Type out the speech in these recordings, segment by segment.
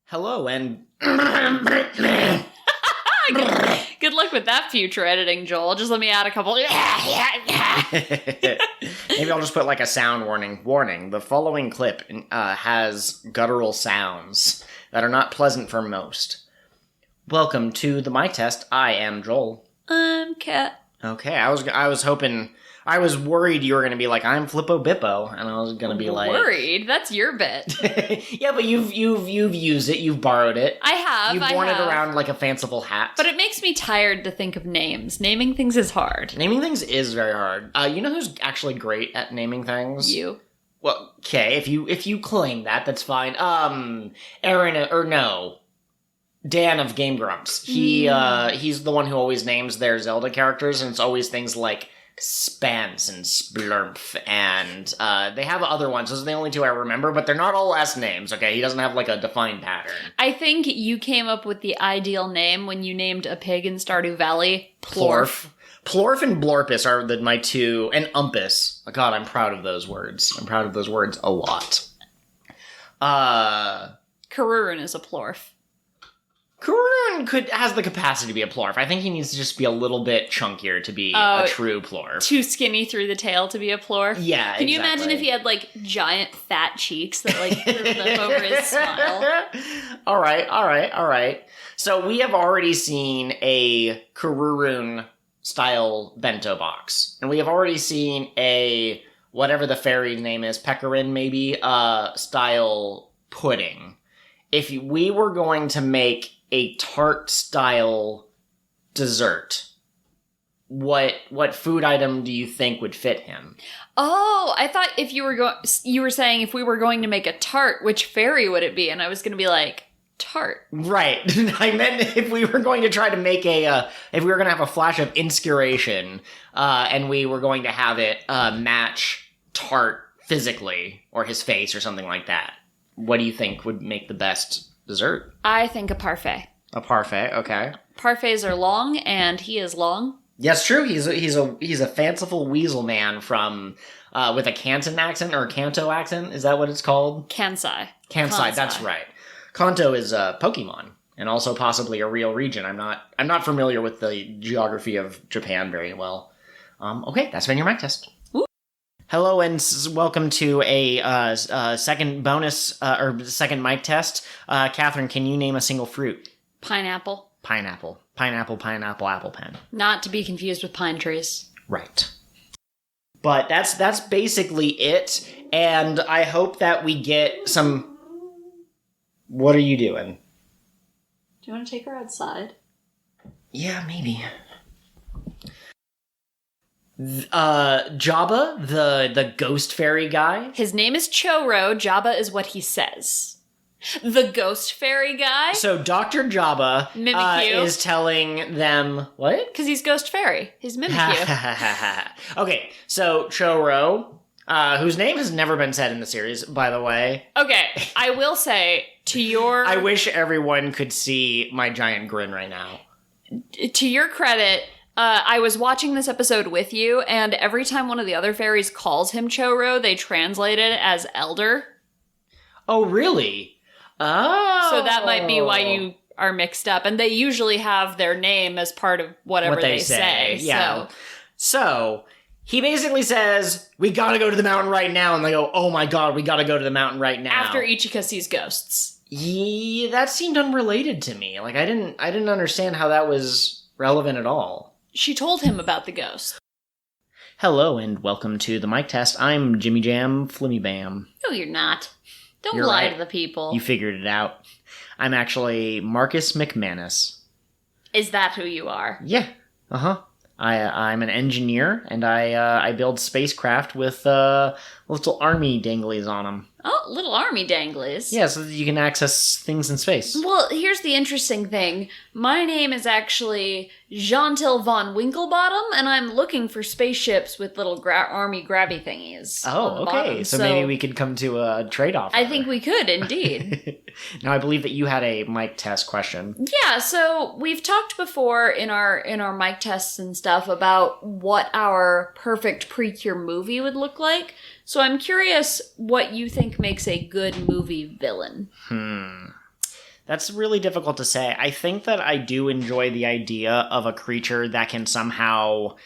Hello, and Good luck with that future editing, Joel. Just let me add a couple. maybe I'll just put like a sound warning. Warning, the following clip has guttural sounds that are not pleasant for most. Welcome to the mic test. I am Joel. I'm Cat. Okay, I was hoping... I was worried you were going to be like, I'm Flippo Bippo, and I was going to be like... Worried? That's your bit. Yeah, but you've used it, you've borrowed it. I have, You've worn it around like a fanciful hat. But it makes me tired to think of names. Naming things is hard. Naming things is very hard. You know who's actually great at naming things? You. Well, okay, if you claim that, that's fine. Aaron, or no... Dan of Game Grumps. He's the one who always names their Zelda characters, and it's always things like Spance and Splurmph, and they have other ones. Those are the only two I remember, but they're not all last names, okay? He doesn't have, like, a defined pattern. I think you came up with the ideal name when you named a pig in Stardew Valley Plorf. Plorf and Blorpus are my two, and Umpus. Oh, God, I'm proud of those words. I'm proud of those words a lot. Karurun is a Plorf. Karurun has the capacity to be a plorf. I think he needs to just be a little bit chunkier to be a true plorf. Too skinny through the tail to be a plorf? Yeah, Can you imagine if he had, like, giant fat cheeks that, like, curved up over his smile? All right. So we have already seen a Karurun-style bento box. And we have already seen a, whatever the fairy's name is, Pecorin maybe, style pudding. If we were going to make a Tarte-style dessert, what food item do you think would fit him? Oh, I thought if you were saying if we were going to make a tart, which fairy would it be? And I was going to be like, tart. Right. I meant if we were going to try to make if we were going to have a flash of inspiration, and we were going to have it match Tarte physically, or his face, or something like that. What do you think would make the best dessert? I think a parfait. A parfait, okay. Parfaits are long, and he is long. Yes, true. He's a fanciful weasel man from with a Canton accent or a Kanto accent. Is that what it's called? Kansai. Kansai. That's right. Kanto is a Pokemon, and also possibly a real region. I'm not familiar with the geography of Japan very well. Okay, that's been your mic test. Hello and welcome to a second bonus, or second mic test. Catherine, can you name a single fruit? Pineapple. Pineapple, apple pen. Not to be confused with pine trees. Right. But that's basically it, and I hope that we get some... What are you doing? Do you want to take her outside? Yeah, maybe. Jabba, the ghost fairy guy. His name is Choro. Jabba is what he says. The ghost fairy guy. So Dr. Jabba is telling them what? Because he's ghost fairy. He's Mimikyu. Okay, so Choro, whose name has never been said in the series, by the way. Okay, I will say to your. I wish everyone could see my giant grin right now. To your credit. I was watching this episode with you, and every time one of the other fairies calls him Choro, they translate it as elder. Oh, really? Oh. So that might be why you are mixed up. And they usually have their name as part of whatever they say. Yeah. So he basically says, we gotta go to the mountain right now. And they go, oh my god, we gotta go to the mountain right now. After Ichika sees ghosts. Yeah, that seemed unrelated to me. Like, I didn't understand how that was relevant at all. She told him about the ghost. Hello, and welcome to the mic test. I'm Jimmy Jam Flimmy Bam. No, you're not. Don't You're lie right. to the people. You figured it out. I'm actually Marcus McManus. Is that who you are? Yeah. Uh-huh. I'm an engineer, and I build spacecraft with little army danglies on them. Oh, little army danglies. Yeah, so that you can access things in space. Well, here's the interesting thing. My name is actually Jeantil von Winklebottom, and I'm looking for spaceships with little army grabby thingies. Oh, okay. Bottom. So maybe we could come to a trade-off. I think we could, indeed. Now, I believe that you had a mic test question. Yeah, so we've talked before in our mic tests and stuff about what our perfect PreCure movie would look like. So I'm curious what you think makes a good movie villain. That's really difficult to say. I think that I do enjoy the idea of a creature that can somehow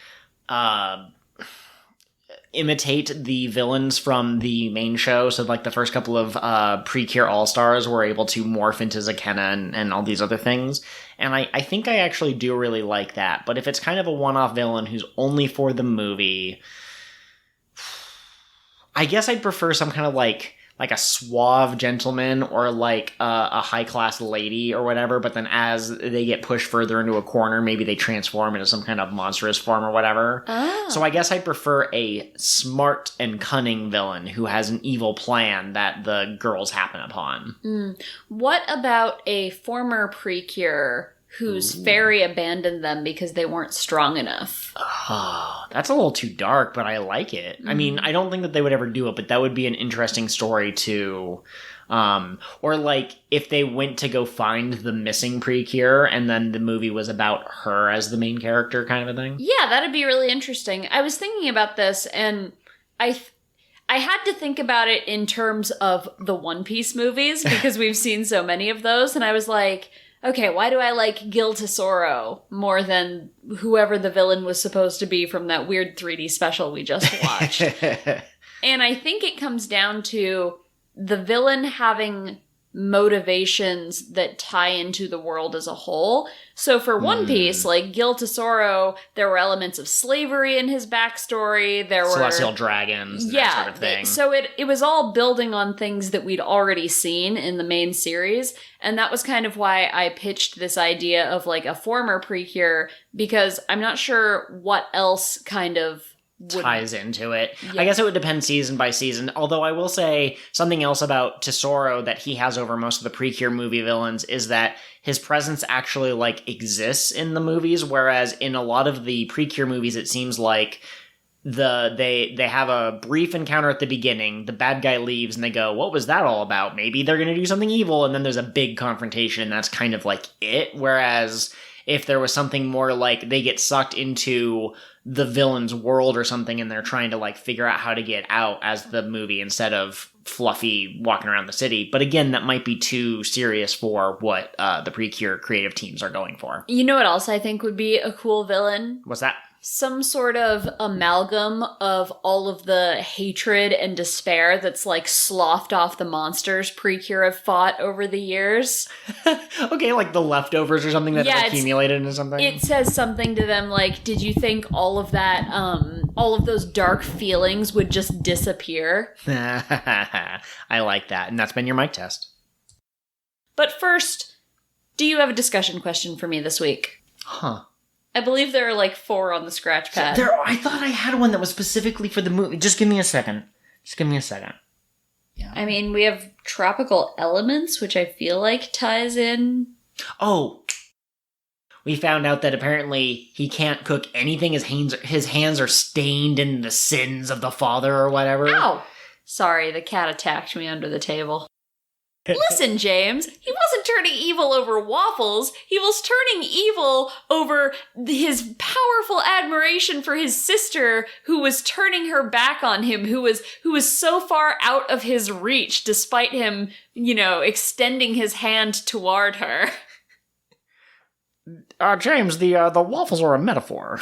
imitate the villains from the main show. So, like, the first couple of PreCure All-Stars were able to morph into Zakenna and all these other things. And I think I actually do really like that. But if it's kind of a one-off villain who's only for the movie, I guess I'd prefer some kind of, like a suave gentleman or like a high-class lady or whatever, but then as they get pushed further into a corner, maybe they transform into some kind of monstrous form or whatever. Oh. So I guess I prefer a smart and cunning villain who has an evil plan that the girls happen upon. What about a former Precure whose fairy abandoned them because they weren't strong enough? Oh, that's a little too dark, but I like it. I mean, I don't think that they would ever do it, but that would be an interesting story to... or like if they went to go find the missing Precure and then the movie was about her as the main character kind of a thing. Yeah, that'd be really interesting. I was thinking about this and I had to think about it in terms of the One Piece movies because we've seen so many of those, and I was like, okay, why do I like Gil Tesoro more than whoever the villain was supposed to be from that weird 3D special we just watched? And I think it comes down to the villain having motivations that tie into the world as a whole. So for One Piece, like Gil Tesoro, there were elements of slavery in his backstory. There were celestial dragons, and that sort of thing. So it was all building on things that we'd already seen in the main series, and that was kind of why I pitched this idea of like a former Precure, because I'm not sure what else kind of ties into it. Yeah. I guess it would depend season by season, although I will say something else about Tesoro that he has over most of the Precure movie villains is that his presence actually like exists in the movies, whereas in a lot of the Precure movies it seems like they have a brief encounter at the beginning, the bad guy leaves and they go, what was that all about? Maybe they're gonna do something evil, and then there's a big confrontation and that's kind of like it. Whereas if there was something more like they get sucked into the villain's world or something and they're trying to like figure out how to get out as the movie instead of Fluffy walking around the city. But again, that might be too serious for what the Precure creative teams are going for. You know what else I think would be a cool villain? What's that? Some sort of amalgam of all of the hatred and despair that's like sloughed off the monsters Precure have fought over the years. Okay, like the leftovers or something that have accumulated into something? It says something to them like, did you think all of that, all of those dark feelings would just disappear? I like that, and that's been your mic test. But first, do you have a discussion question for me this week? Huh. I believe there are like 4 on the scratch pad. I thought I had one that was specifically for the movie. Just give me a second. Yeah. I mean, we have tropical elements, which I feel like ties in. Oh, we found out that apparently he can't cook anything. His hands are stained in the sins of the father or whatever. Ow! Sorry, the cat attacked me under the table. Listen, James, he wasn't turning evil over Waffles. He was turning evil over his powerful admiration for his sister, who was turning her back on him, who was so far out of his reach, despite him, extending his hand toward her. James, the waffles are a metaphor.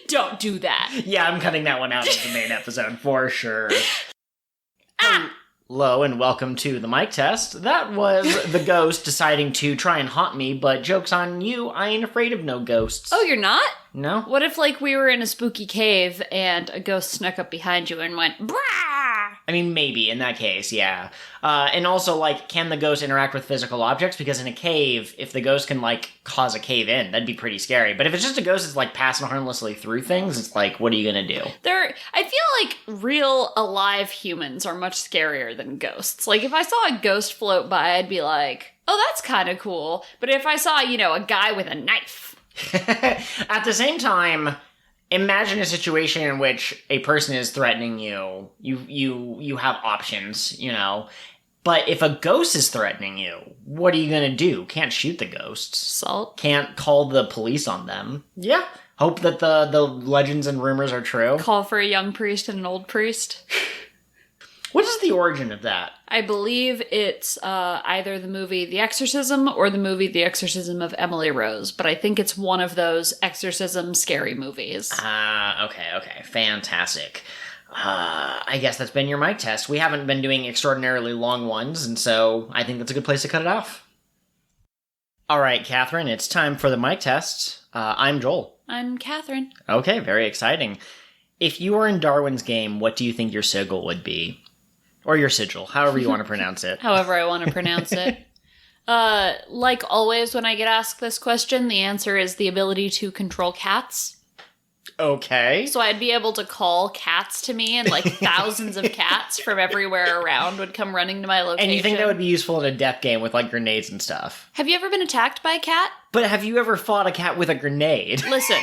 Don't do that. Yeah, I'm cutting that one out of the main episode for sure. Hello and welcome to the mic test. That was the ghost deciding to try and haunt me, but joke's on you, I ain't afraid of no ghosts. Oh, you're not? No. What if, we were in a spooky cave and a ghost snuck up behind you and went, brah! I mean, maybe, in that case, yeah. And also, can the ghost interact with physical objects? Because in a cave, if the ghost can, cause a cave in, that'd be pretty scary. But if it's just a ghost that's, passing harmlessly through things, it's what are you gonna do? I feel like real, alive humans are much scarier than ghosts. If I saw a ghost float by, I'd be like, oh, that's kind of cool. But if I saw, a guy with a knife... At the same time... Imagine a situation in which a person is threatening you. You have options, But if a ghost is threatening you, what are you gonna do? Can't shoot the ghosts. Salt. Can't call the police on them. Yeah. Hope that the legends and rumors are true. Call for a young priest and an old priest. What is the origin of that? I believe it's either the movie The Exorcism or the movie The Exorcism of Emily Rose, but I think it's one of those exorcism scary movies. Okay. Fantastic. I guess that's been your mic test. We haven't been doing extraordinarily long ones, and so I think that's a good place to cut it off. All right, Catherine, it's time for the mic test. I'm Joel. I'm Catherine. Okay, very exciting. If you were in Darwin's game, what do you think your sigil would be? Or your sigil, however you want to pronounce it. However I want to pronounce it. Like always when I get asked this question, the answer is the ability to control cats. Okay. So I'd be able to call cats to me, and like thousands of cats from everywhere around would come running to my location. And you think that would be useful in a death game with like grenades and stuff? Have you ever been attacked by a cat? But have you ever fought a cat with a grenade? Listen.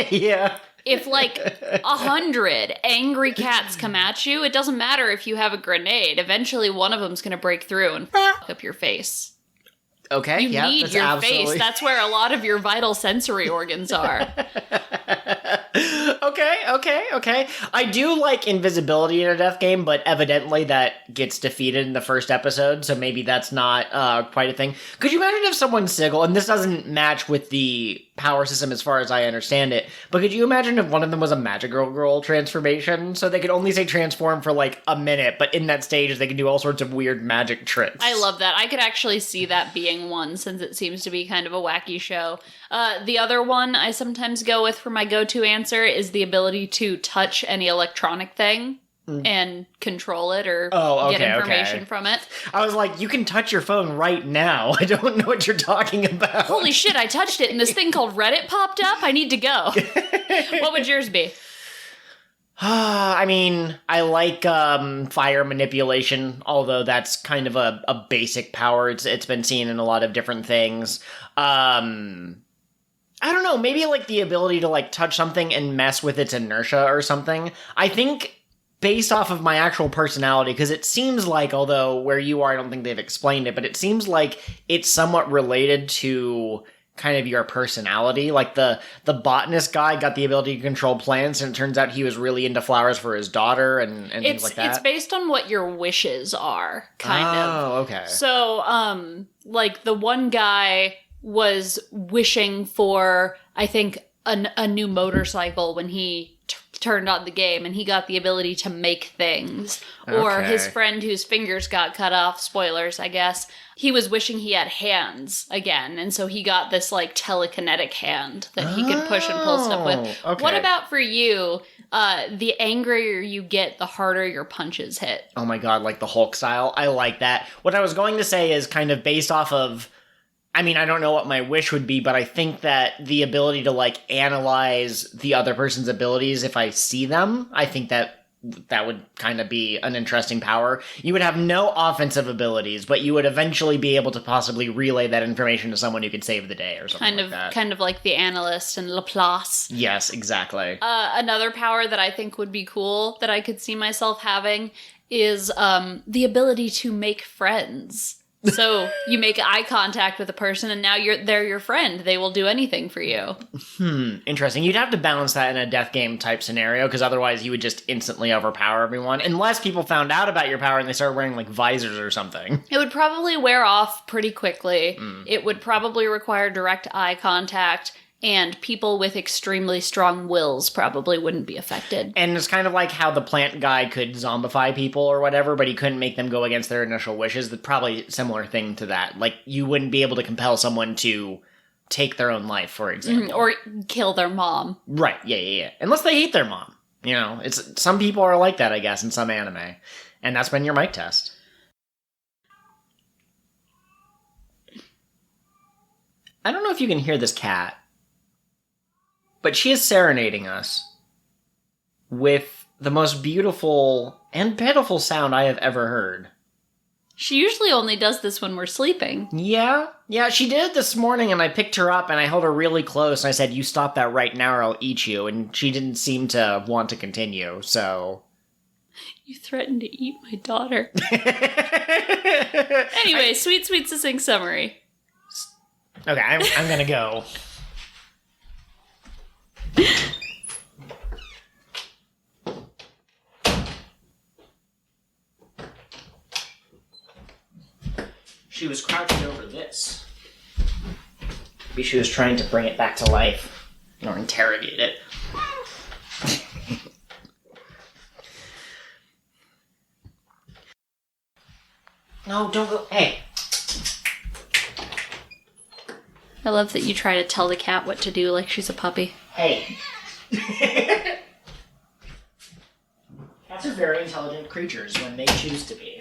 Yeah. If like 100 angry cats come at you, it doesn't matter if you have a grenade. Eventually one of them's going to break through and fuck up your face. Okay, You need your face. That's where a lot of your vital sensory organs are. Okay. I do like invisibility in a death game, but evidently that gets defeated in the first episode, so maybe that's not quite a thing. Could you imagine if someone's sigil, and this doesn't match with the power system as far as I understand it, but could you imagine if one of them was a magical girl transformation? So they could only say transform for like a minute, but in that stage they can do all sorts of weird magic tricks. I love that. I could actually see that being one, since it seems to be kind of a wacky show. The other one I sometimes go with for my go-to answer is the ability to touch any electronic thing and control it or get information from it. I was like, you can touch your phone right now. I don't know what you're talking about. Holy shit, I touched it and this thing called Reddit popped up? I need to go. What would yours be? I mean, I like fire manipulation, although that's kind of a basic power. It's been seen in a lot of different things. I don't know, maybe like the ability to like touch something and mess with its inertia or something. I think based off of my actual personality, because it seems like, although where you are, I don't think they've explained it, but it seems like it's somewhat related to kind of your personality. Like the botanist guy got the ability to control plants, and it turns out he was really into flowers for his daughter and things like that. It's based on what your wishes are, kind of. Oh, okay. So, like the one guy was wishing for, I think, a new motorcycle when he turned on the game, and he got the ability to make things. Or his friend whose fingers got cut off, spoilers, I guess, he was wishing he had hands again, and so he got this, like, telekinetic hand that he could push and pull stuff with. Okay. What about for you? The angrier you get, the harder your punches hit. Oh my god, like the Hulk style? I like that. What I was going to say is kind of based off of, I mean, I don't know what my wish would be, but I think that the ability to, like, analyze the other person's abilities if I see them, I think that would kind of be an interesting power. You would have no offensive abilities, but you would eventually be able to possibly relay that information to someone who could save the day or something like that. Kind of like the analyst and Laplace. Yes, exactly. Another power that I think would be cool that I could see myself having is the ability to make friends. So you make eye contact with a person and now they're your friend. They will do anything for you. Interesting. You'd have to balance that in a death game type scenario, because otherwise you would just instantly overpower everyone. Unless people found out about your power and they started wearing like visors or something. It would probably wear off pretty quickly. It would probably require direct eye contact. And people with extremely strong wills probably wouldn't be affected. And it's kind of like how the plant guy could zombify people or whatever, but he couldn't make them go against their initial wishes. Probably a similar thing to that. Like, you wouldn't be able to compel someone to take their own life, for example. Or kill their mom. Right, yeah. Unless they hate their mom. You know, some people are like that, I guess, in some anime. And that's been your mic test. I don't know if you can hear this cat, but she is serenading us with the most beautiful and pitiful sound I have ever heard. She usually only does this when we're sleeping. Yeah, she did it this morning, and I picked her up, and I held her really close, and I said, "You stop that right now or I'll eat you," and she didn't seem to want to continue, so... You threatened to eat my daughter. Anyway, sweet succinct summary. Okay, I'm gonna go. She was crouching over this. Maybe she was trying to bring it back to life. Or interrogate it. No, don't go. Hey. I love that you try to tell the cat what to do like she's a puppy. Hey. Cats are very intelligent creatures when they choose to be.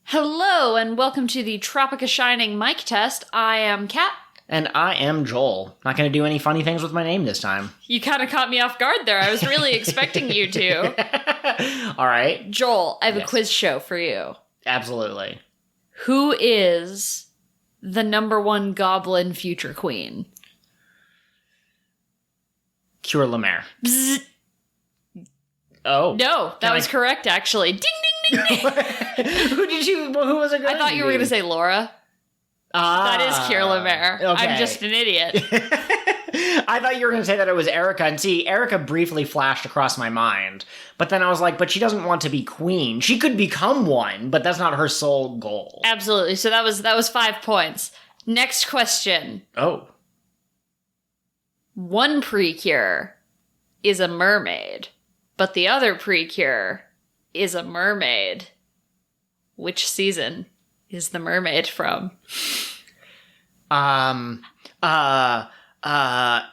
Hello, and welcome to the Tropica Shining mic test. I am Kat. And I am Joel. Not going to do any funny things with my name this time. You kind of caught me off guard there. I was really expecting you to. All right. Joel, I have a quiz show for you. Absolutely. Who is the #1 goblin future queen? Cure Lemaire. Bzz. Oh. No, that was correct, actually. Ding, ding, ding, ding. Who was it? I thought you were going to say Laura. Ah. That is Cure Lemaire. Okay. I'm just an idiot. I thought you were going to say that it was Erica. And see, Erica briefly flashed across my mind. But then I was like, but she doesn't want to be queen. She could become one, but that's not her sole goal. Absolutely. So that was 5 points. Next question. Oh. One PreCure is a mermaid, but the other PreCure is a mermaid. Which season is the mermaid from?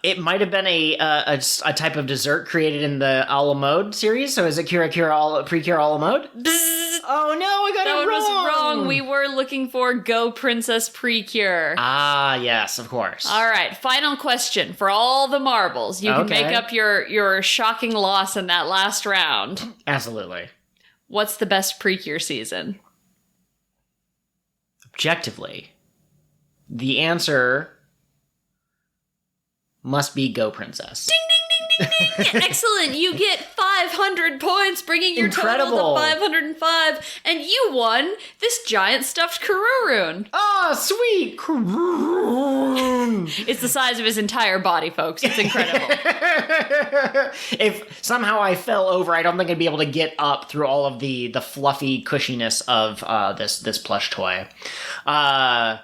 It might have been a type of dessert created in the a la mode series. So is it PreCure a la mode? Bzzz. Oh no, I got it wrong. That was wrong. We were looking for Go Princess PreCure. Ah, yes, of course. All right, final question for all the marbles. You can Okay. make up your shocking loss in that last round. Absolutely. What's the best PreCure season? Objectively, the answer must be Go Princess. Ding, ding, ding, ding, ding. Excellent. You get 500 points, bringing your total Incredible. to 505. And you won this giant stuffed Kururoon. Ah, sweet. It's the size of his entire body, folks. It's incredible. If somehow I fell over, I don't think I'd be able to get up through all of the fluffy cushiness of this plush toy. All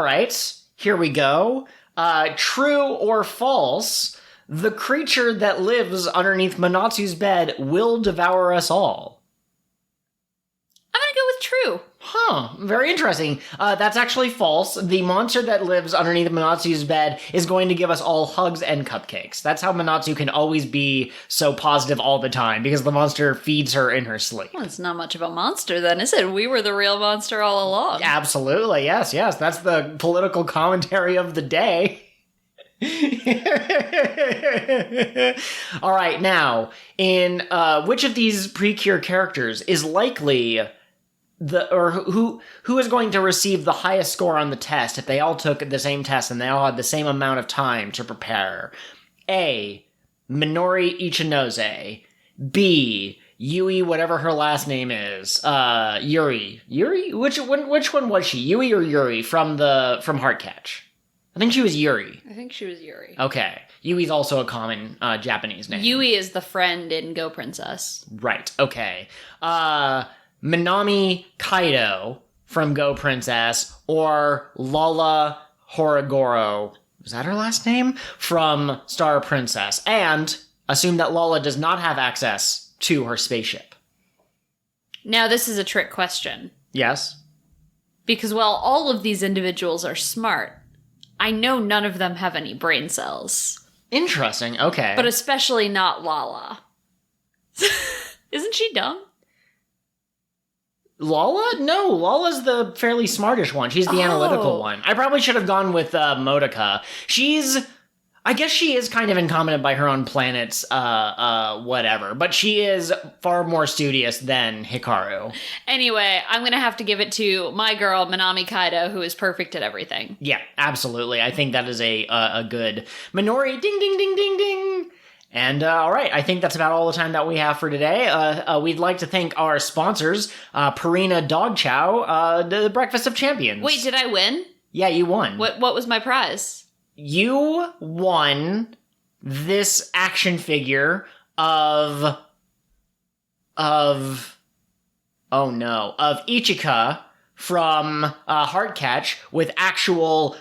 right, here we go. True or false, the creature that lives underneath Manatsu's bed will devour us all. I'm going to go with true. Huh, very interesting. That's actually false. The monster that lives underneath Manatsu's bed is going to give us all hugs and cupcakes. That's how Manatsu can always be so positive all the time, because the monster feeds her in her sleep. Well, it's not much of a monster then, is it? We were the real monster all along. Absolutely, yes. That's the political commentary of the day. All right, now, in which of these PreCure characters is likely who is going to receive the highest score on the test if they all took the same test and they all had the same amount of time to prepare? A. Minori Ichinose. B. Yui, whatever her last name is. Yuri. Which one was she? Yui or Yuri from Heartcatch? I think she was Yuri. I think she was Yuri. Okay. Yui's also a common Japanese name. Yui is the friend in Go Princess. Right, okay. Minami Kaido from Go Princess, or Lala Horigoro, was that her last name? From Star Princess. And assume that Lala does not have access to her spaceship. Now, this is a trick question. Yes? Because while all of these individuals are smart, I know none of them have any brain cells. Interesting, okay. But especially not Lala. Isn't she dumb? Lala? No, Lala's the fairly smartish one. She's the analytical one. I probably should have gone with Modica. I guess she is kind of incompetent by her own planet's whatever, but she is far more studious than Hikaru. Anyway, I'm going to have to give it to my girl, Minami Kaido, who is perfect at everything. Yeah, absolutely. I think that is a good Minori. Ding, ding, ding, ding, ding. And all right, I think that's about all the time that we have for today. We'd like to thank our sponsors, Purina Dog Chow, the Breakfast of Champions. Wait, did I win? Yeah, you won. What was my prize? You won this action figure of of Ichika from Heartcatch with actual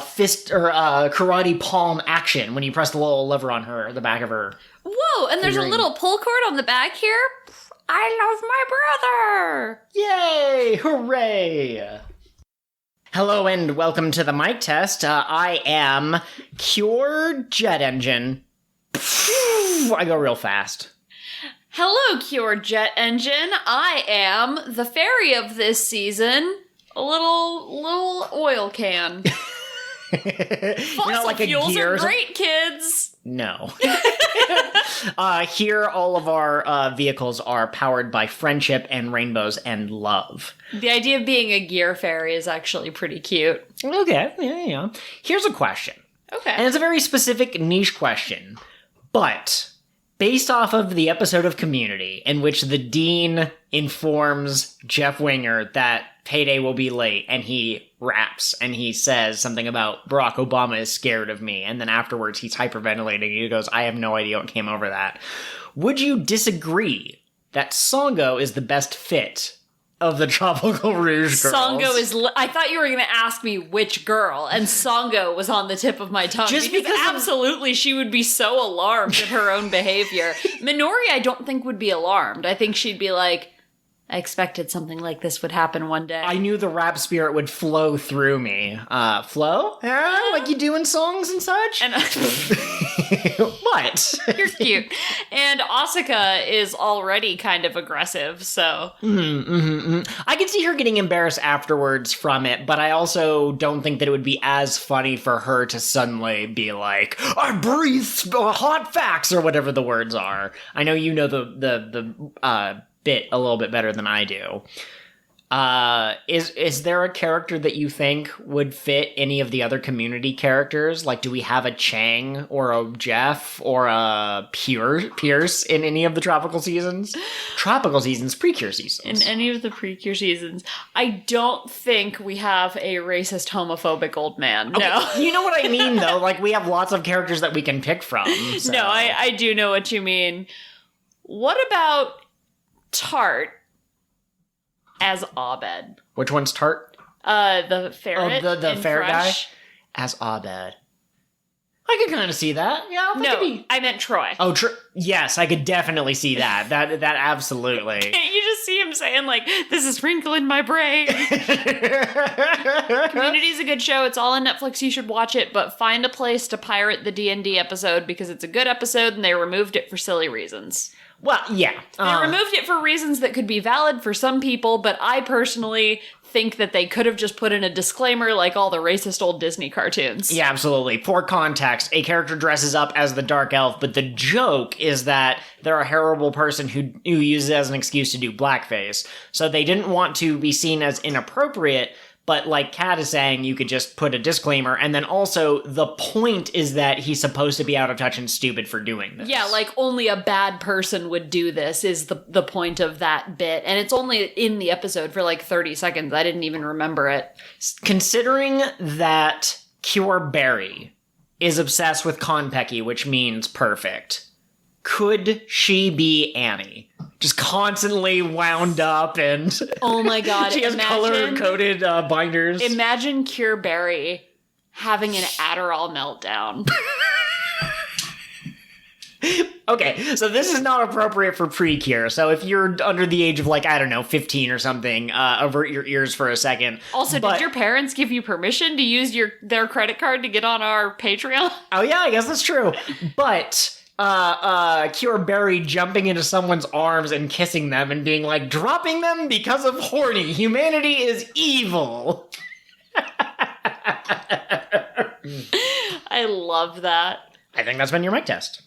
fist or karate palm action when you press the little lever on her, the back of her. Whoa, and there's a little pull cord on the back here. I love my brother! Yay! Hooray! Hello and welcome to the mic test. I am Cure Jet Engine. I go real fast. Hello, Cure Jet Engine. I am the fairy of this season. A little oil can. Fossil like fuels are great, kids. No. Here, all of our vehicles are powered by friendship and rainbows and love. The idea of being a gear fairy is actually pretty cute. Okay, yeah. Here's a question. Okay. And it's a very specific niche question. But based off of the episode of Community in which the dean informs Jeff Winger that payday will be late, and he raps and he says something about Barack Obama is scared of me, and then afterwards he's hyperventilating. He goes, I have no idea what came over that. Would you disagree that Songo is the best fit of the Tropical Rouge girls? Songo is... I thought you were going to ask me which girl, and Songo was on the tip of my tongue. Just because absolutely she would be so alarmed at her own behavior. Minori, I don't think, would be alarmed. I think she'd be like, I expected something like this would happen one day. I knew the rap spirit would flow through me. Flow? Yeah, like you do in songs and such? And what? You're cute. And Asuka is already kind of aggressive, so... I could see her getting embarrassed afterwards from it, but I also don't think that it would be as funny for her to suddenly be like, I breathe hot facts, or whatever the words are. I know you know the bit a little bit better than I do. Is there a character that you think would fit any of the other Community characters? Like, do we have a Chang or a Jeff or a Pierce in any of the Tropical seasons? Tropical seasons, PreCure seasons. In any of the PreCure seasons. I don't think we have a racist, homophobic old man. Okay, no. You know what I mean, though? Like, we have lots of characters that we can pick from. So. No, I do know what you mean. What about Tarte as Abed? Which one's Tarte? The ferret. Oh, the ferret guy? Fresh. As Abed. I could kind of see that. Yeah, No, I meant Troy. Oh, yes, I could definitely see that. That absolutely. Can't you just see him saying, like, this is wrinkle in my brain? Community's a good show. It's all on Netflix. You should watch it, but find a place to pirate the D&D episode because it's a good episode and they removed it for silly reasons. Well, yeah. They removed it for reasons that could be valid for some people, but I personally think that they could have just put in a disclaimer like all the racist old Disney cartoons. Yeah, absolutely. For context, a character dresses up as the Dark Elf, but the joke is that they're a horrible person who uses it as an excuse to do blackface. So they didn't want to be seen as inappropriate, but like Kat is saying, you could just put a disclaimer, and then also the point is that he's supposed to be out of touch and stupid for doing this. Yeah, like only a bad person would do this is the point of that bit, and it's only in the episode for like 30 seconds. I didn't even remember it. Considering that Cure Berry is obsessed with Konpeki, which means perfect, could she be Annie? Just constantly wound up and... Oh my god. She has color-coded binders. Imagine Cure Berry having an Adderall meltdown. Okay, so this is not appropriate for PreCure, so if you're under the age of, like, I don't know, 15 or something, avert your ears for a second. Also, did your parents give you permission to use their credit card to get on our Patreon? Oh yeah, I guess that's true. But... Cure Berry jumping into someone's arms and kissing them and being like, dropping them because of horny. Humanity is evil. I love that. I think that's been your mic test.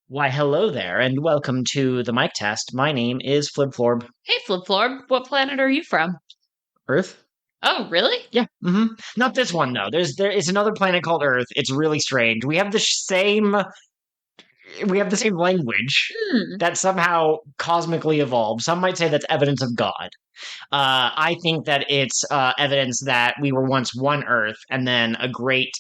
Why, hello there, and welcome to the mic test. My name is Flibflorb. Hey, Flipflorb, what planet are you from? Earth? Oh, really? Yeah. Mm-hmm. Not this one, though. There is another planet called Earth. It's really strange. We have the same language that somehow cosmically evolved. Some might say that's evidence of God. I think that it's evidence that we were once one Earth, and then a great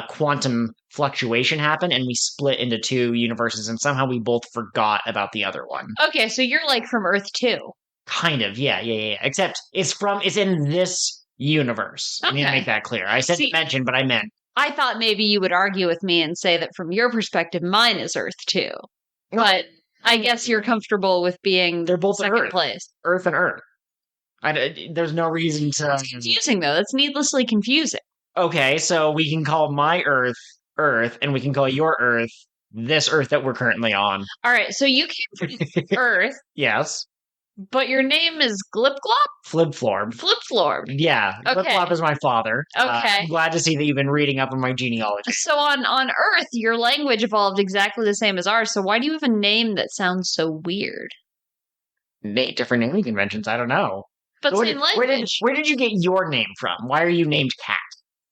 quantum fluctuation happened, and we split into two universes, and somehow we both forgot about the other one. Okay, so you're like from Earth 2. Kind of, yeah. Except it's in this universe. I need to Okay. make that clear. I said dimension, but I meant. I thought maybe you would argue with me and say that from your perspective, mine is Earth 2. But I guess you're comfortable with being They're both second Earth. place. Earth and Earth. There's no reason to. It's confusing, though. That's needlessly confusing. Okay, so we can call my Earth Earth, and we can call your Earth this Earth that we're currently on. All right, so you came from Earth, Yes. but your name is Glip Glop? Flip-florb. Flip-florb. Yeah, Okay. Flip-flop is my father. Okay. I'm glad to see that you've been reading up on my genealogy. So on Earth, your language evolved exactly the same as ours, so why do you have a name that sounds so weird? Different naming conventions, I don't know. But same language. Where did you get your name from? Why are you named Cat?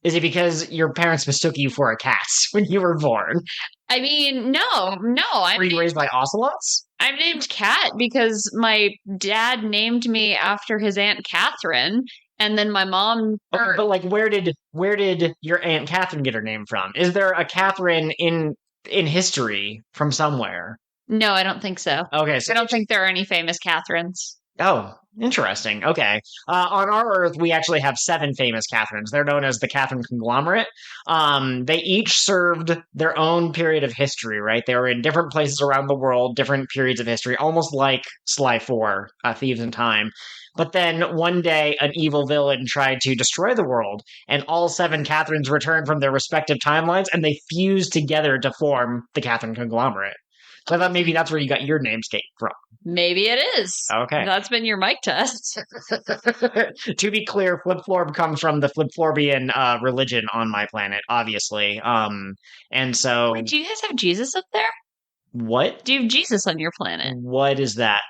Is it because your parents mistook you for a cat when you were born? I mean, no. Were you raised by ocelots? I'm named Cat because my dad named me after his Aunt Catherine, and then my mom... Okay, but like, where did your Aunt Catherine get her name from? Is there a Catherine in history from somewhere? No, I don't think so. Okay, so I don't think there are any famous Catherines. Oh, interesting. Okay. On our Earth, we actually have 7 famous Catherines. They're known as the Catherine Conglomerate. They each served their own period of history, right? They were in different places around the world, different periods of history, almost like Sly 4, Thieves in Time. But then one day, an evil villain tried to destroy the world, and all 7 Catherines returned from their respective timelines, and they fused together to form the Catherine Conglomerate. So I thought maybe that's where you got your namesake from. Maybe it is. Okay. That's been your mic test. To be clear, Flip-florb comes from the Flip-florbian religion on my planet, obviously. And so... Wait, do you guys have Jesus up there? What? Do you have Jesus on your planet? What is that?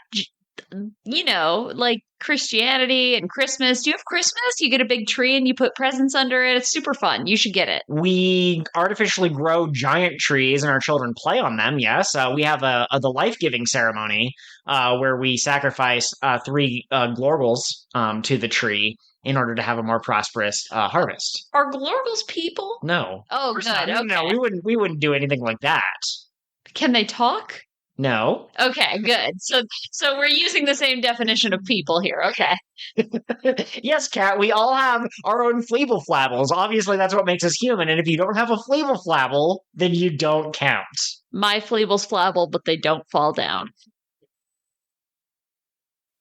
You know, like Christianity and Christmas. Do you have Christmas? You get a big tree and you put presents under it. It's super fun. You should get it. We artificially grow giant trees and our children play on them, yes. We have the life-giving ceremony where we sacrifice 3 glorgles to the tree in order to have a more prosperous harvest. Are glorgles people? No. Oh, good. No, okay. no, we wouldn't do anything like that. Can they talk? No. Okay, good. So we're using the same definition of people here. Okay. Yes, Cat, we all have our own fleeble flabbles. Obviously, that's what makes us human. And if you don't have a fleeble flabble, then you don't count. My fleebles flabble, but they don't fall down.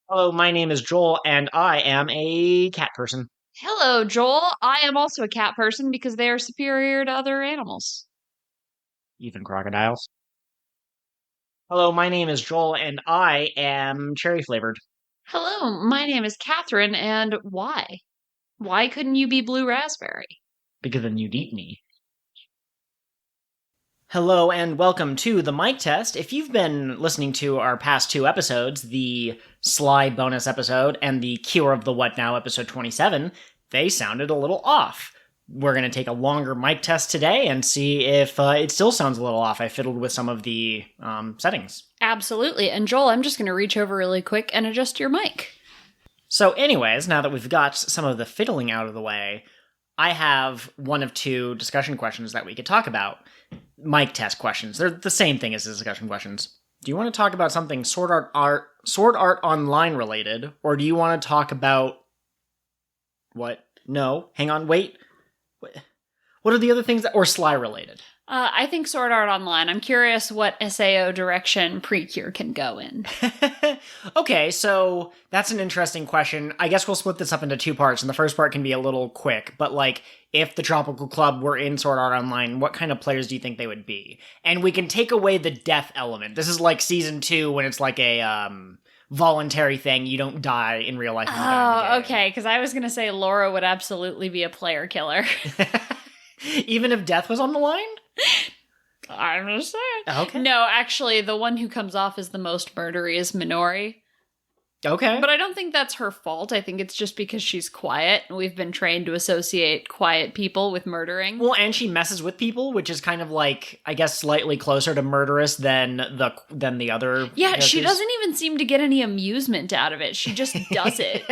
Hello, my name is Joel, and I am a cat person. Hello, Joel. I am also a cat person because they are superior to other animals. Even crocodiles. Hello, my name is Joel, and I am cherry flavored. Hello, my name is Catherine, and why? Why couldn't you be blue raspberry? Because then you'd eat me. Hello, and welcome to the mic test. If you've been listening to our past 2 episodes, the Sly bonus episode and the Cure of the What Now episode 27, they sounded a little off. We're going to take a longer mic test today and see if it still sounds a little off. I fiddled with some of the settings. Absolutely. And Joel, I'm just going to reach over really quick and adjust your mic. So anyways, now that we've got some of the fiddling out of the way, I have one of 2 discussion questions that we could talk about. Mic test questions. They're the same thing as the discussion questions. Do you want to talk about something Sword Art Online related, or do you want to talk about... What? No. Hang on, wait. What are the other things that... Or Sly related? I think Sword Art Online. I'm curious what SAO direction PreCure can go in. Okay, so that's an interesting question. I guess we'll split this up into 2 parts, and the first part can be a little quick, but like, if the Tropical Club were in Sword Art Online, what kind of players do you think they would be? And we can take away the death element. This is like Season 2 when it's like a, voluntary thing. You don't die in real life. Oh, okay, because I was going to say Laura would absolutely be a player killer. Even if death was on the line? I'm just saying. Okay. No, actually, the one who comes off as the most murdery is Minori. Okay. But I don't think that's her fault. I think it's just because she's quiet. We've been trained to associate quiet people with murdering. Well, and she messes with people, which is kind of like, I guess, slightly closer to murderous than the other. Yeah, characters. she doesn't even seem to get any amusement out of it. She just does it.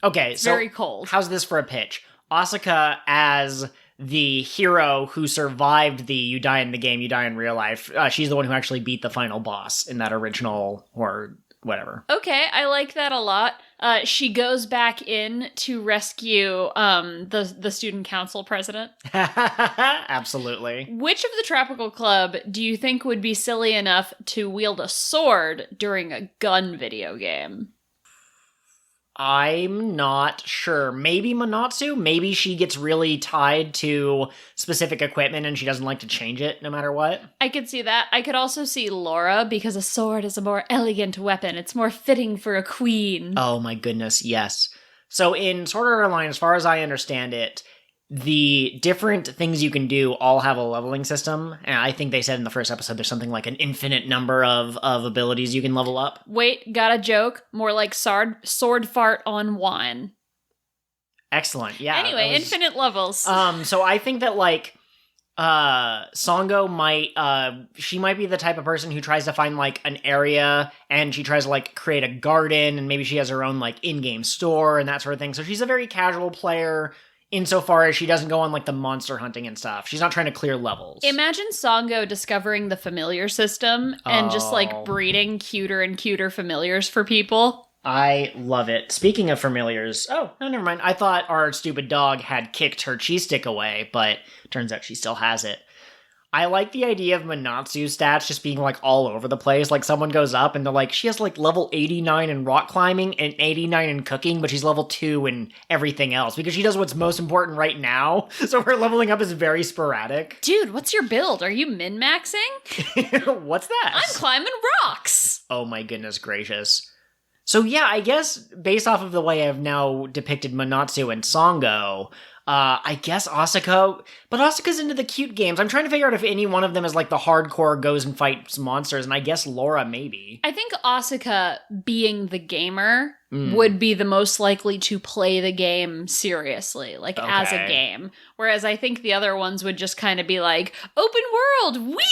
Okay, it's so very cold. How's this for a pitch? Asuka as the hero who survived the you die in the game, you die in real life. She's the one who actually beat the final boss in that original or whatever. Okay, I like that a lot. She goes back in to rescue the student council president. Absolutely. Which of the Tropical Club do you think would be silly enough to wield a sword during a gun video game? I'm not sure. Maybe Manatsu? Maybe she gets really tied to specific equipment and she doesn't like to change it no matter what. I could see that. I could also see Laura, because a sword is a more elegant weapon. It's more fitting for a queen. Oh my goodness, yes. So in Sword Art Online, as far as I understand it, the different things you can do all have a leveling system. And I think they said in the first episode there's something like an infinite number of abilities you can level up. Wait, got a joke? More like sword fart on wine. Excellent, yeah. Anyway, infinite levels. So I think that, like, Songo she might be the type of person who tries to find, like, an area, and she tries to, like, create a garden, and maybe she has her own, like, in-game store and that sort of thing. So she's a very casual player, insofar as she doesn't go on, like, the monster hunting and stuff. She's not trying to clear levels. Imagine Songo discovering the familiar system and just, like, breeding cuter and cuter familiars for people. I love it. Speaking of familiars... Oh, no, never mind. I thought our stupid dog had kicked her cheese stick away, but turns out she still has it. I like the idea of Manatsu's stats just being, like, all over the place. Like, someone goes up and they're like, she has, like, level 89 in rock climbing and 89 in cooking, but she's level 2 in everything else because she does what's most important right now. So her leveling up is very sporadic. Dude, what's your build? Are you min-maxing? What's that? I'm climbing rocks! Oh my goodness gracious. So yeah, I guess based off of the way I've now depicted Manatsu and Songo, I guess Asuka, but Asuka's into the cute games. I'm trying to figure out if any one of them is like the hardcore goes and fights monsters, and I guess Laura maybe. I think Asuka, being the gamer, would be the most likely to play the game seriously, like as a game. Whereas I think the other ones would just kind of be like, open world, whee!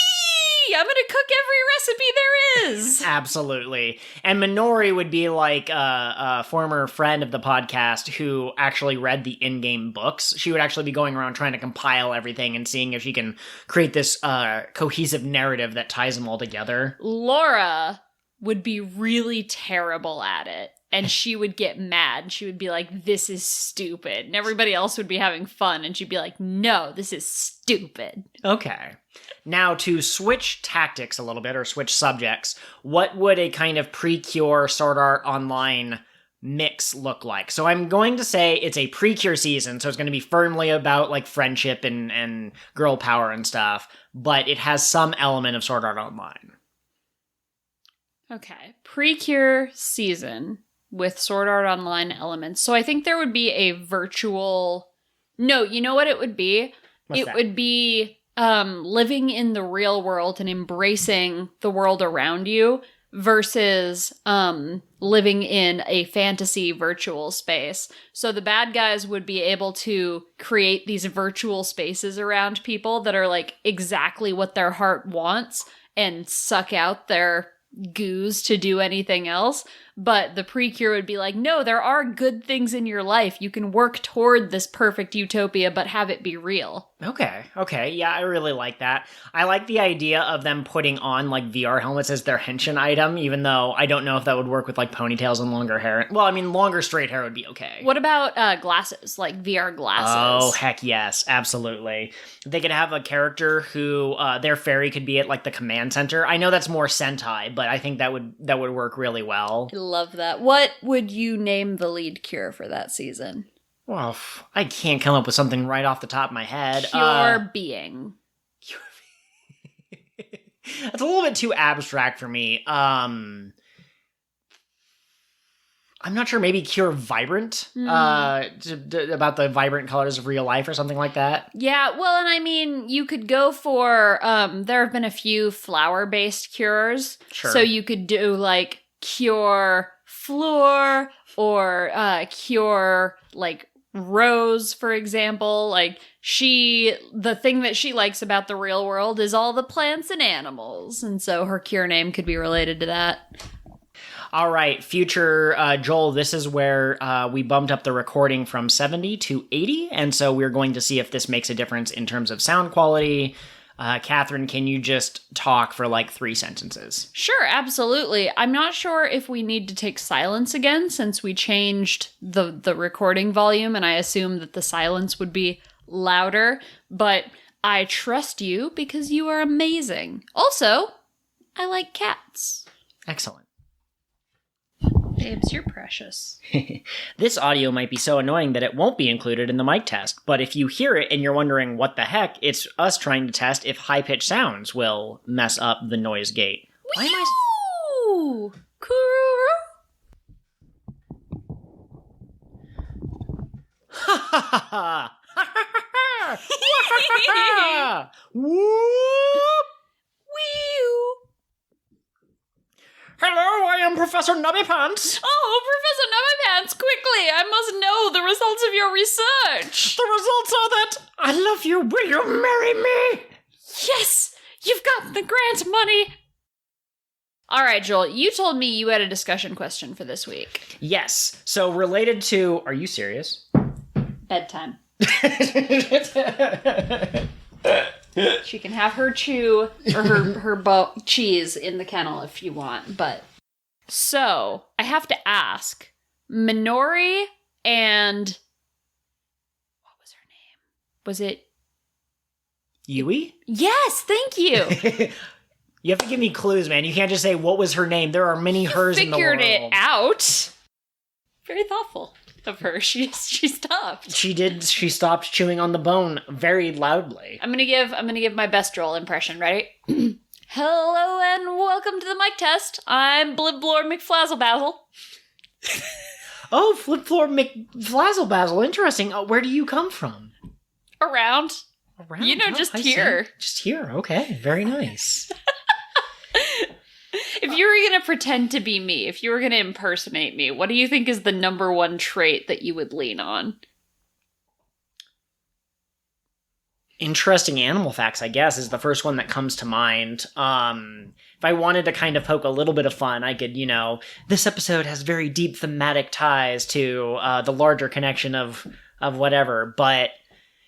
I'm gonna cook every recipe there is! Absolutely. And Minori would be like a former friend of the podcast who actually read the in-game books. She would actually be going around trying to compile everything and seeing if she can create this cohesive narrative that ties them all together. Laura would be really terrible at it. And she would get mad. She would be like, this is stupid. And everybody else would be having fun. And she'd be like, no, this is stupid. Okay. Now, to switch tactics a little bit, or switch subjects, what would a kind of PreCure Sword Art Online mix look like? So I'm going to say it's a PreCure season, so it's going to be firmly about, like, friendship and girl power and stuff, but it has some element of Sword Art Online. Okay. PreCure season with Sword Art Online elements. So I think there would be a virtual... No, you know what it would be? What's that? Would be living in the real world and embracing the world around you versus living in a fantasy virtual space. So the bad guys would be able to create these virtual spaces around people that are like exactly what their heart wants and suck out their goos to do anything else. But the PreCure would be like, no, there are good things in your life. You can work toward this perfect utopia, but have it be real. Okay, yeah, I really like that. I like the idea of them putting on, like, VR helmets as their henshin item, even though I don't know if that would work with, like, ponytails and longer hair. Well, I mean, longer straight hair would be okay. What about glasses, like VR glasses? Oh, heck yes, absolutely. They could have a character who, their fairy could be at, like, the command center. I know that's more Sentai, but I think that would work really well. I love that. What would you name the lead cure for that season? Well, I can't come up with something right off the top of my head. Pure being. That's a little bit too abstract for me. I'm not sure, maybe Cure Vibrant? About the vibrant colors of real life or something like that? Yeah, well, and I mean, you could go for, there have been a few flower-based cures. Sure. So you could do, like, Cure Floor or Cure, like, Rose, for example. Like, the thing that she likes about the real world is all the plants and animals. And so her cure name could be related to that. All right, future Joel, this is where we bumped up the recording from 70 to 80, and so we're going to see if this makes a difference in terms of sound quality. Catherine, can you just talk for like 3 sentences? Sure, absolutely. I'm not sure if we need to take silence again since we changed the recording volume, and I assume that the silence would be louder, but I trust you because you are amazing. Also, I like cats. Excellent. Babes, you're precious. This audio might be so annoying that it won't be included in the mic test, but if you hear it and you're wondering what the heck, it's us trying to test if high-pitched sounds will mess up the noise gate. Why am I... Kururu. Ha ha ha ha! Ha ha ha! Whoop! Wee-oo. Hello, I am Professor Nubby Pants. Oh, Professor Nubbipants, quickly! I must know the results of your research! The results are that I love you. Will you marry me? Yes! You've got the grant money! Alright, Joel, you told me you had a discussion question for this week. Yes. So related to... Are you serious? Bedtime. She can have her chew or her cheese in the kennel if you want, but... So, I have to ask, Minori and... What was her name? Was it... Yui? Yes, thank you! You have to give me clues, man. You can't just say, what was her name? There are many hers in the world. Figured it out. Very thoughtful of her. She stopped. She did. She stopped chewing on the bone very loudly. I'm gonna give my best Joel impression. Ready? Hello and welcome to the mic test. I'm Bliblor McFlazzlebazzle. Oh, Flip Floor McFlazzlebazzle. Interesting. Where do you come from? Around. Around? You know, Oh, just I here. see. Just here. Okay. Very nice. If you were gonna pretend to be me, if you were gonna impersonate me, what do you think is the number one trait that you would lean on? Interesting animal facts, I guess, is the first one that comes to mind. If I wanted to kind of poke a little bit of fun, I could, this episode has very deep thematic ties to the larger connection of whatever. But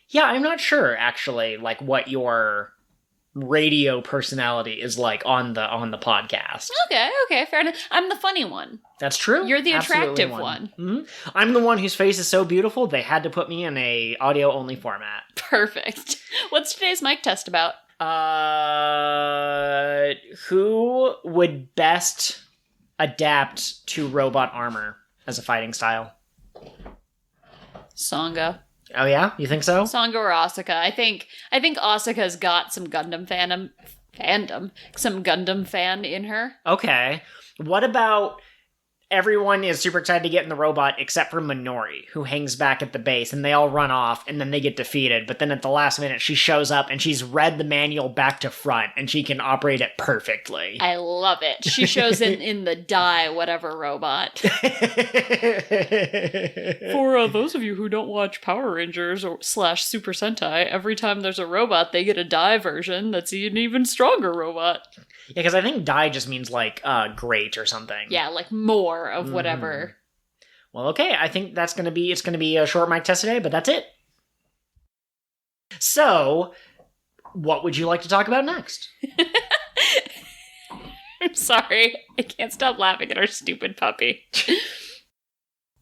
yeah, I'm not sure actually, like what your radio personality is like on the podcast. Okay, fair enough. I'm the funny one. That's true. You're the Absolutely attractive one. Mm-hmm. I'm the one whose face is so beautiful they had to put me in a audio only format. Perfect. What's today's mic test about? Who would best adapt to robot armor as a fighting style? Songa. Oh yeah? You think so? Songa or Asuka. I think Asuka's got some Gundam fandom. Some Gundam fan in her. Okay. What about everyone is super excited to get in the robot except for Minori, who hangs back at the base, and they all run off, and then they get defeated. But then at the last minute, she shows up, and she's read the manual back to front, and she can operate it perfectly. I love it. She shows in the Die whatever robot. For those of you who don't watch Power Rangers or / Super Sentai, every time there's a robot, they get a Die version that's an even stronger robot. Yeah, because I think die just means, like, great or something. Yeah, like more of whatever. Well, okay, I think it's going to be a short mic test today, but that's it. So, what would you like to talk about next? I'm sorry. I can't stop laughing at our stupid puppy.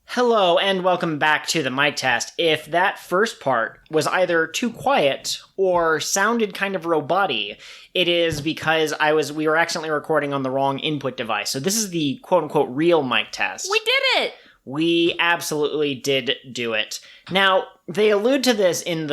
Hello, and welcome back to the mic test. If that first part was either too quiet or sounded kind of robot-y, it is because we were accidentally recording on the wrong input device. So this is the quote-unquote real mic test. We did it! We absolutely did do it. Now, they allude to this in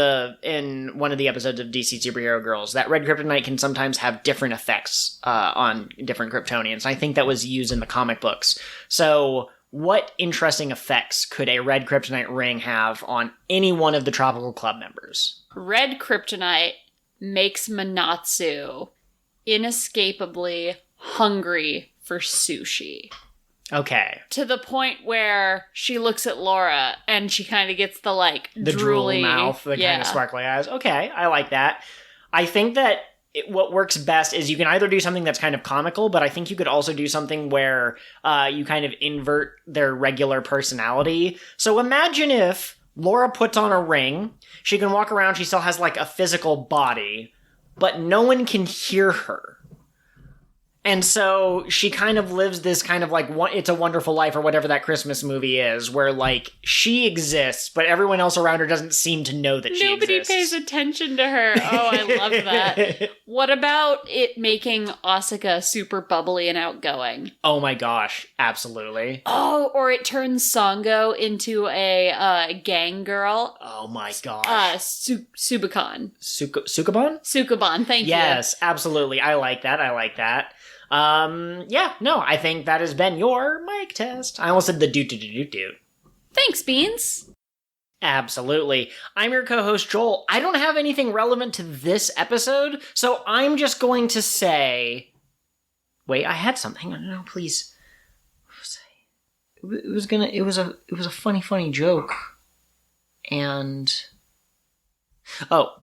one of the episodes of DC Superhero Girls, that red kryptonite can sometimes have different effects on different Kryptonians. I think that was used in the comic books. So, what interesting effects could a red kryptonite ring have on any one of the Tropical Club members? Red kryptonite makes Manatsu inescapably hungry for sushi. Okay. To the point where she looks at Laura and she kind of gets the drool mouth, the kind of sparkly eyes. Okay, I like that. I think that what works best is you can either do something that's kind of comical, but I think you could also do something where you kind of invert their regular personality. So imagine if Laura puts on a ring, she can walk around, she still has like a physical body, but no one can hear her. And so she kind of lives this kind of like It's a Wonderful Life or whatever that Christmas movie is, where like she exists, but everyone else around her doesn't seem to know that she exists. Nobody pays attention to her. Oh, I love that. What about it making Asuka super bubbly and outgoing? Oh my gosh, absolutely. Oh, or it turns Sango into a gang girl. Oh my gosh. Subukan. Sukaban? Sukaban, thank you. Yes, absolutely. I like that. I think that has been your mic test. I almost said the doot. Thanks, Beans. Absolutely. I'm your co-host, Joel. I don't have anything relevant to this episode, so I'm just going to say... Wait, I had something. No, please. It was a funny joke. And... Oh,